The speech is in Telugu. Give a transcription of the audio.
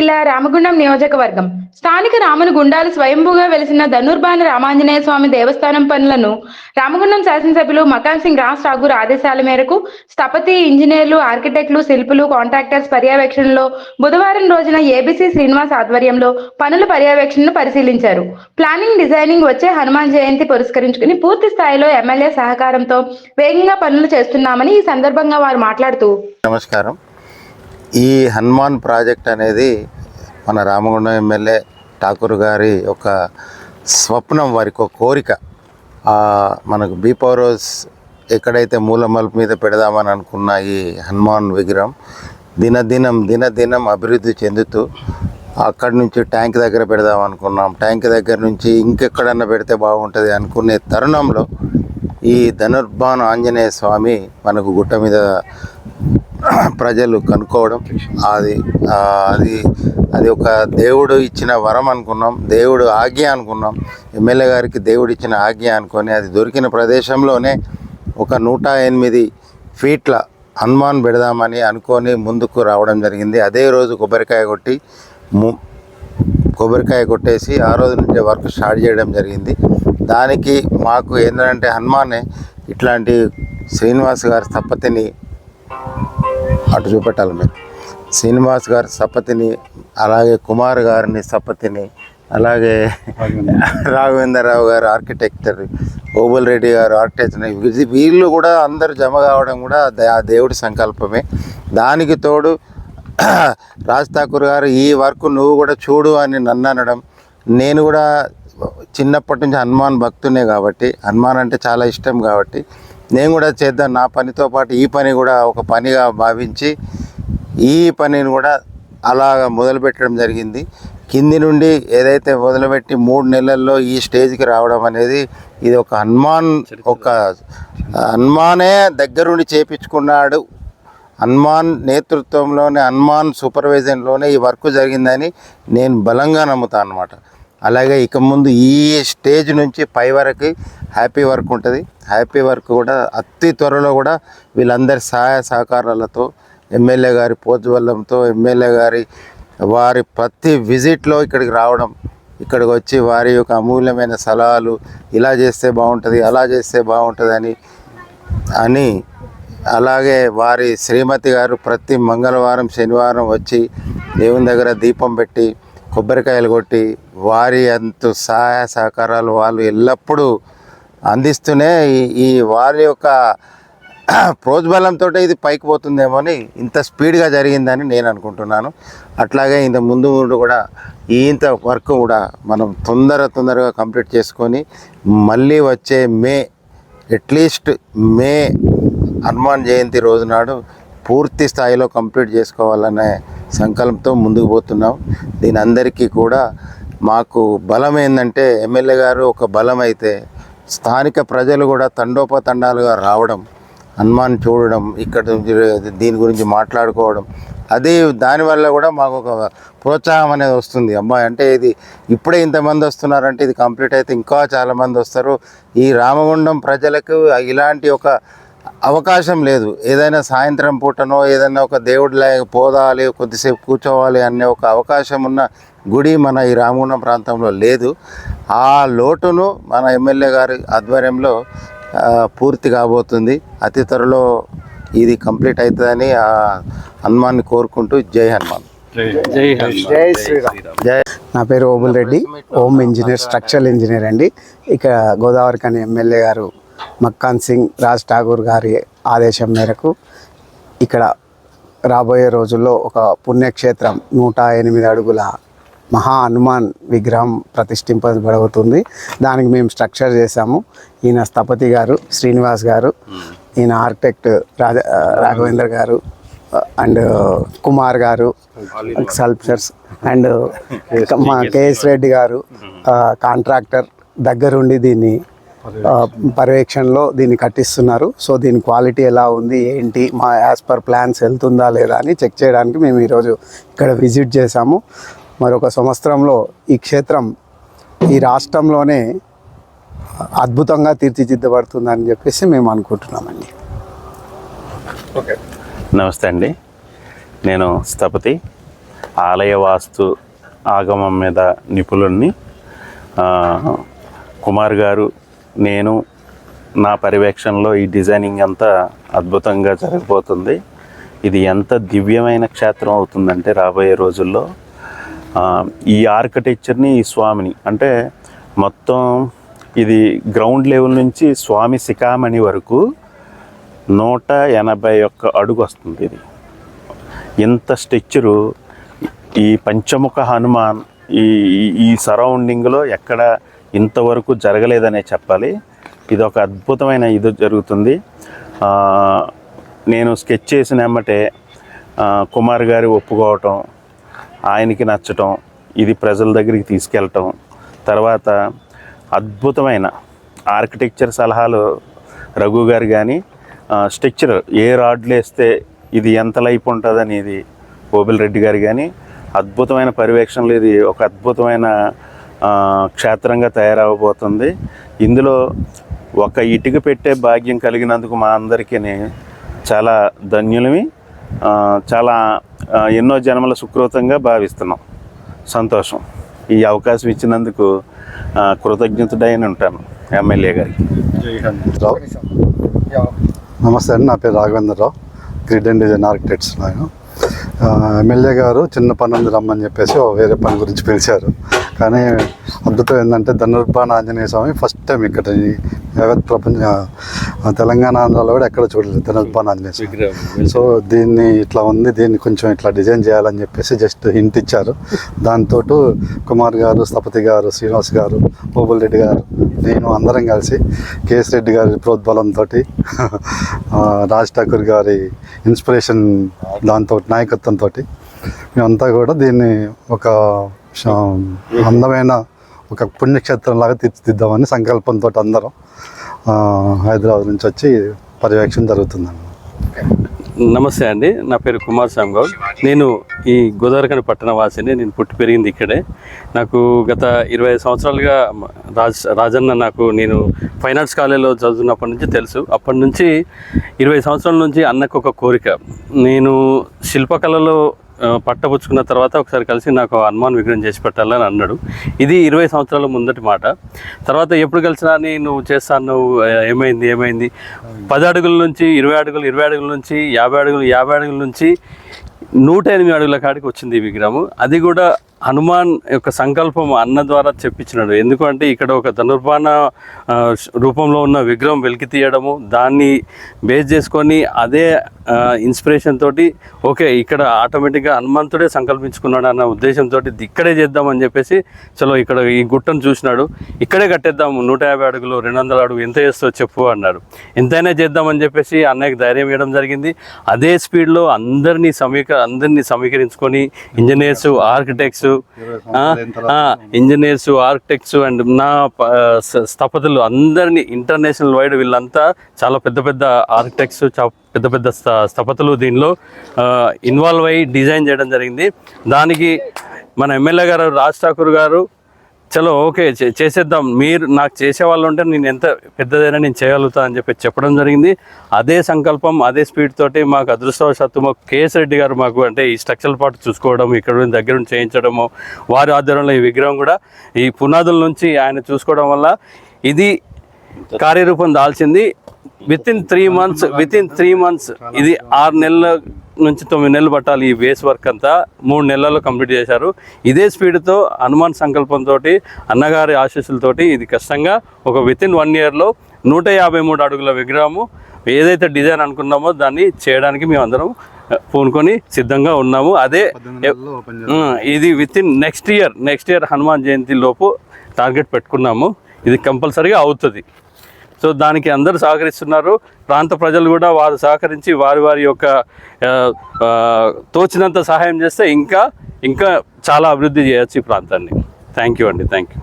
జిల్లా రామగుండం నియోజకవర్గం స్థానిక రాముని గుండాలు స్వయంభూగా వెలిసిన ధనుర్బాణ రామాంజనేయ స్వామి దేవస్థానం పనులను రామగుండం శాసనసభ్యులు మకాన్ సింగ్ రాజ్ ఠాగూర్ ఆదేశాల మేరకు స్థపతి ఇంజనీర్లు ఆర్కిటెక్టులు శిల్పులు కాంట్రాక్టర్స్ పర్యవేక్షణలో బుధవారం రోజున ఏబీసీ శ్రీనివాస్ ఆధ్వర్యంలో పనుల పర్యవేక్షణను పరిశీలించారు. ప్లానింగ్ డిజైనింగ్ వచ్చే హనుమాన్ జయంతి పురస్కరించుకుని పూర్తి స్థాయిలో ఎమ్మెల్యే సహకారంతో వేగంగా పనులు చేస్తున్నామని ఈ సందర్భంగా వారు మాట్లాడుతూ నమస్కారం. ఈ హనుమాన్ ప్రాజెక్ట్ అనేది మన రామగుండం ఎమ్మెల్యే ఠాకూర్ గారి ఒక స్వప్నం, వారికి ఒక కోరిక. మనకు బీ పవర్ హౌస్ ఎక్కడైతే మూల మలుపు మీద పెడదామని అనుకున్న ఈ హనుమాన్ విగ్రహం దినదినం అభివృద్ధి చెందుతూ అక్కడి నుంచి ట్యాంక్ దగ్గర పెడదాం అనుకున్నాం. ట్యాంక్ దగ్గర నుంచి ఇంకెక్కడన్నా పెడితే బాగుంటుంది అనుకునే తరుణంలో ఈ ధనుర్బాణ ఆంజనేయ స్వామి మనకు గుట్ట మీద ప్రజలు కనుక్కోవడం, అది ఒక దేవుడు ఇచ్చిన వరం అనుకున్నాం, దేవుడు ఆజ్ఞ అనుకున్నాం. ఎమ్మెల్యే గారికి దేవుడు ఇచ్చిన ఆజ్ఞ అనుకొని అది దొరికిన ప్రదేశంలోనే ఒక 108 ఫీట్ల హనుమాన్ పెడదామని అనుకొని ముందుకు రావడం జరిగింది. అదే రోజు కొబ్బరికాయ కొట్టేసి ఆ రోజు నుంచే వర్క్ స్టార్ట్ చేయడం జరిగింది. దానికి మాకు ఏంటంటే హనుమానే ఇట్లాంటి శ్రీనివాస్ గారి స్థపతిని అటు చూపెట్టాలి. మీరు శ్రీనివాస్ గారి స్థపతిని, అలాగే కుమార్ గారిని స్థపతిని, అలాగే రాఘవేంద్రరావు గారు ఆర్కిటెక్చర్, ఓబుల్ రెడ్డి గారు ఆర్కిటెక్చర్, వీళ్ళు కూడా అందరు జమ కావడం కూడా ఆ దేవుడి సంకల్పమే. దానికి తోడు రాజ్ ఠాకూర్ గారు ఈ వర్క్ నువ్వు కూడా చూడు అని నన్ను అనడం, నేను కూడా చిన్నప్పటి నుంచి హనుమాన్ భక్తునే కాబట్టి, హనుమాన్ అంటే చాలా ఇష్టం కాబట్టి నేను కూడా చేద్దాం, నా పనితో పాటు ఈ పని కూడా ఒక పనిగా భావించి ఈ పనిని కూడా అలాగ మొదలుపెట్టడం జరిగింది. కింది నుండి ఏదైతే మొదలుపెట్టి 3 నెలల్లో ఈ స్టేజ్కి రావడం అనేది ఇది ఒక హనుమానే దగ్గరుండి చేపించుకున్నాడు. హనుమాన్ నేతృత్వంలోనే, హనుమాన్ సూపర్వైజన్లోనే ఈ వర్క్ జరిగిందని నేను బలంగా నమ్ముతాను అన్నమాట. అలాగే ఇక ముందు ఈ స్టేజ్ నుంచి పై వరకు హ్యాపీ వర్క్ ఉంటుంది. హ్యాపీ వర్క్ కూడా అతి త్వరలో కూడా వీళ్ళందరి సహాయ సహకారాలతో, ఎమ్మెల్యే గారి ప్రోద్బలంతో, ఎమ్మెల్యే గారి వారి ప్రతి విజిట్లో ఇక్కడికి రావడం, ఇక్కడికి వచ్చి వారి యొక్క అమూల్యమైన సలహాలు, ఇలా చేస్తే బాగుంటుంది, అలా చేస్తే బాగుంటుంది అని అలాగే వారి శ్రీమతి గారు ప్రతి మంగళవారం శనివారం వచ్చి దేవుని దగ్గర దీపం పెట్టి కొబ్బరికాయలు కొట్టి వారి అంత సహాయ సహకారాలు వాళ్ళు ఎల్లప్పుడూ అందిస్తూనే ఈ వారి యొక్క ప్రోద్బలంతో ఇది పైకి పోతుందేమో అని ఇంత స్పీడ్గా జరిగిందని నేను అనుకుంటున్నాను. అట్లాగే ఇంత ముందు కూడా ఇంత వర్క్ కూడా మనం తొందరగా కంప్లీట్ చేసుకొని మళ్ళీ వచ్చే అట్లీస్ట్ మే హనుమాన్ జయంతి రోజు నాడు పూర్తి స్థాయిలో కంప్లీట్ చేసుకోవాలనే సంకల్పంతో ముందుకు పోతున్నాం. దీని అందరికీ కూడా మాకు బలం ఏంటంటే ఎమ్మెల్యే గారు ఒక బలం అయితే స్థానిక ప్రజలు కూడా తండోపతండాలుగా రావడం, హనుమాన్ చూడడం, ఇక్కడ దీని గురించి మాట్లాడుకోవడం, అది దానివల్ల కూడా మాకు ఒక ప్రోత్సాహం అనేది వస్తుంది. అమ్మాయి అంటే ఇది ఇప్పుడే ఇంతమంది వస్తున్నారంటే ఇది కంప్లీట్ అయితే ఇంకా చాలామంది వస్తారు. ఈ రామగుండం ప్రజలకు ఇలాంటి ఒక అవకాశం లేదు. ఏదైనా సాయంత్రం పూటనో ఏదైనా ఒక దేవుడిలా పోదాలి, కొద్దిసేపు కూర్చోవాలి అనే ఒక అవకాశం ఉన్న గుడి మన ఈ రామగుండం ప్రాంతంలో లేదు. ఆ లోటును మన ఎమ్మెల్యే గారి ఆధ్వర్యంలో పూర్తి కాబోతుంది. అతి త్వరలో ఇది కంప్లీట్ అవుతుందని ఆ హనుమాన్ని కోరుకుంటూ జై హనుమాన్. జై శ్రీరామ్. నా పేరు Obul Reddy, home engineer, structural engineer అండి. ఇక గోదావరి కని ఎమ్మెల్యే గారు మక్కాన్ సింగ్ రాజ్ ఠాగూర్ గారి ఆదేశం మేరకు ఇక్కడ రాబోయే రోజుల్లో ఒక పుణ్యక్షేత్రం 108 అడుగుల మహా హనుమాన్ విగ్రహం ప్రతిష్ఠింపబడుతుంది. దానికి మేము స్ట్రక్చర్ చేశాము. ఈయన స్థపతి గారు శ్రీనివాస్ గారు, ఈయన ఆర్కిటెక్ట్ రాఘవేంద్ర గారు అండ్ కుమార్ గారు సల్ప్చర్స్ అండ్ మా కేఎస్ రెడ్డి గారు కాంట్రాక్టర్ దగ్గరుండి దీన్ని పర్యవేక్షణలో దీన్ని కట్టిస్తున్నారు. సో దీని క్వాలిటీ ఎలా ఉంది ఏంటి, మా యాజ్ పర్ ప్లాన్స్ వెళ్తుందా లేదా అని చెక్ చేయడానికి మేము ఈరోజు ఇక్కడ విజిట్ చేశాము. మరొక సంవత్సరంలో ఈ క్షేత్రం ఈ రాష్ట్రంలోనే అద్భుతంగా తీర్చిదిద్దబడుతుందని చెప్పేసి మేము అనుకుంటున్నామండి. ఓకే, నమస్తే అండి. నేను స్థపతి ఆలయ వాస్తు ఆగమం మీద నిపుణుల్ని కుమార్ గారు, నేను, నా పర్యవేక్షణలో ఈ డిజైనింగ్ అంతా అద్భుతంగా జరగబోతుంది. ఇది ఎంత దివ్యమైన క్షేత్రం అవుతుందంటే రాబోయే రోజుల్లో ఈ ఆర్కిటెక్చర్ని, ఈ స్వామిని, అంటే మొత్తం ఇది గ్రౌండ్ లెవెల్ నుంచి స్వామి శిఖామణి వరకు 181 అడుగు వస్తుంది. ఇది ఇంత స్ట్రక్చరు, ఈ పంచముఖ హనుమాన్ ఈ సరౌండింగ్లో ఎక్కడ ఇంతవరకు జరగలేదనే చెప్పాలి. ఇది ఒక అద్భుతమైన ఇది జరుగుతుంది. నేను స్కెచ్ చేసిన ఎమ్మటే కుమార్ గారి ఒప్పుకోవటం, ఆయనకి నచ్చటం, ఇది ప్రజల దగ్గరికి తీసుకెళ్ళటం, తర్వాత అద్భుతమైన ఆర్కిటెక్చర్ సలహాలు రఘు గారు కానీ, స్ట్రక్చర్ ఏ రాడ్లు వేస్తే ఇది ఎంత లైఫ్ ఉంటుంది అనేది ఓబుల్ రెడ్డి గారు కానీ అద్భుతమైన పర్యవేక్షణలు ఇది ఒక అద్భుతమైన క్షేత్రంగా తయారవబోతుంది. ఇందులో ఒక ఇటుక పెట్టే భాగ్యం కలిగినందుకు మా అందరికీ చాలా ధన్యులమి, చాలా ఎన్నో జన్మల సుకృతంగా భావిస్తున్నాం. సంతోషం. ఈ అవకాశం ఇచ్చినందుకు కృతజ్ఞతుడైన ఉంటాను ఎమ్మెల్యే గారికి. నమస్తే అండి, నా పేరు Raghavendra Rao, grid and design architects. నేను ఎమ్మెల్యే గారు చిన్న పని ఉంది రమ్మని చెప్పేసి వేరే పని గురించి పిలిచారు. కానీ అద్భుతం ఏంటంటే ధనుర్బాణ ఆంజనేయ స్వామి ఫస్ట్ టైం ఇక్కడ యావత్ ప్రపంచ తెలంగాణ, ఆంధ్రాలో కూడా ఎక్కడ చూడలేదు ధనుర్బాణ ఆంజనేయ స్వామి. సో దీన్ని ఇట్లా ఉంది, దీన్ని కొంచెం ఇట్లా డిజైన్ చేయాలని చెప్పేసి జస్ట్ హింట్ ఇచ్చారు. దాంతో కుమార్ గారు, స్థపతి గారు, శ్రీనివాస్ గారు, ఓబుల్ రెడ్డి గారు, నేను అందరం కలిసి కేఎస్ రెడ్డి గారి ప్రోద్బలంతో, రాజ్ ఠాకూర్ గారి ఇన్స్పిరేషన్ దాంతో నాయకత్వంతో మేమంతా కూడా దీన్ని ఒక అందమైన ఒక పుణ్యక్షేత్రంలాగా తీర్చిదిద్దామని సంకల్పంతో అందరం హైదరాబాద్ నుంచి వచ్చి పర్యవేక్షణ జరుగుతుందండి. నమస్తే అండి, నా పేరు కుమార్ స్వామి గౌడ్. నేను ఈ గోదావరిఖని పట్టణ వాసిని. నేను పుట్టి పెరిగింది ఇక్కడే. నాకు గత 25 సంవత్సరాలుగా రాజన్న నేను ఫైన్ ఆర్ట్స్ కాలేజీలో చదువుతున్నప్పటి నుంచి తెలుసు. అప్పటి నుంచి 20 సంవత్సరాల నుంచి అన్నకు ఒక కోరిక, నేను శిల్పకళలో పట్టపుచ్చుకున్న తర్వాత ఒకసారి కలిసి నాకు హనుమాన్ విగ్రహం చేసి పెట్టాలని అన్నాడు. ఇది 20 సంవత్సరాల ముందటి మాట. తర్వాత ఎప్పుడు కలిసినా నువ్వు చేస్తాను, ఏమైంది 10 అడుగుల నుంచి 20 అడుగులు, 20 అడుగుల నుంచి 50 అడుగులు, 50 అడుగుల నుంచి 108 అడుగుల కాడికి వచ్చింది ఈ విగ్రహం. అది కూడా హనుమాన్ యొక్క సంకల్పం అన్న ద్వారా చెప్పించినాడు. ఎందుకంటే ఇక్కడ ఒక ధనుర్బాణ రూపంలో ఉన్న విగ్రహం వెలికి తీయడము, దాన్ని బేస్ చేసుకొని అదే ఇన్స్పిరేషన్ తోటి ఓకే ఇక్కడ ఆటోమేటిక్గా హనుమంతుడే సంకల్పించుకున్నాడు అన్న ఉద్దేశంతో ఇక్కడే చేద్దామని చెప్పేసి చలో ఇక్కడ ఈ గుట్టను చూసినాడు, ఇక్కడే కట్టేద్దాము, 150 అడుగులు 200 అడుగు ఎంత చేస్తావు చెప్పు అన్నాడు. ఎంతైనా చేద్దామని చెప్పేసి అన్నయ్యకి ధైర్యం ఇవ్వడం జరిగింది. అదే స్పీడ్లో అందరినీ సమీకరించుకొని ఇంజనీర్స్, ఆర్కిటెక్ట్స్ అండ్ నా స్థపతులు అందరినీ ఇంటర్నేషనల్ వైడ్ వీళ్ళంతా చాలా పెద్ద ఆర్కిటెక్ట్స్, పెద్ద స్థపతులు దీనిలో ఇన్వాల్వ్ అయ్యి డిజైన్ చేయడం జరిగింది. దానికి మన ఎమ్మెల్యే గారు రాజ్ ఠాకూర్ గారు చలో ఓకే చేసేద్దాం, మీరు నాకు చేసేవాళ్ళు ఉంటే నేను ఎంత పెద్దదైనా నేను చేయగలుగుతా అని చెప్పడం జరిగింది. అదే సంకల్పం, అదే స్పీడ్ తోటి మాకు అదృష్టవశాత్తు మాకు కేఎస్ రెడ్డి గారు మాకు అంటే ఈ స్ట్రక్చరల్ పార్ట్ చూసుకోవడం, ఇక్కడ దగ్గర నుంచి చేయించడము, వారి ఆధ్వర్యంలో ఈ విగ్రహం కూడా ఈ పునాదుల నుంచి ఆయన చూసుకోవడం వల్ల ఇది కార్యరూపం దాల్చింది. విత్ ఇన్ 3 మంత్స్ ఇది 6 నెలల నుంచి 9 నెలలు పట్టాలి. ఈ బేస్ వర్క్ అంతా 3 నెలల్లో కంప్లీట్ చేశారు. ఇదే స్పీడ్తో హనుమాన్ సంకల్పంతో, అన్నగారి ఆశీస్సులతోటి ఇది కష్టంగా ఒక విత్ ఇన్ 1 ఇయర్లో 153 అడుగుల విగ్రహము ఏదైతే డిజైన్ అనుకున్నామో దాన్ని చేయడానికి మేము అందరం పూనుకొని సిద్ధంగా ఉన్నాము. అదే ఇది with in next year Hanuman Jayanti లోపు టార్గెట్ పెట్టుకున్నాము. ఇది కంపల్సరీగా అవుతుంది. సో దానికి అందరూ సహకరిస్తున్నారు. ప్రాంత ప్రజలు కూడా వారు సహకరించి వారి యొక్క తోచినంత సహాయం చేస్తే ఇంకా చాలా అభివృద్ధి చేయొచ్చు ఈ ప్రాంతాన్ని. థ్యాంక్ యూ అండి, థ్యాంక్ యూ.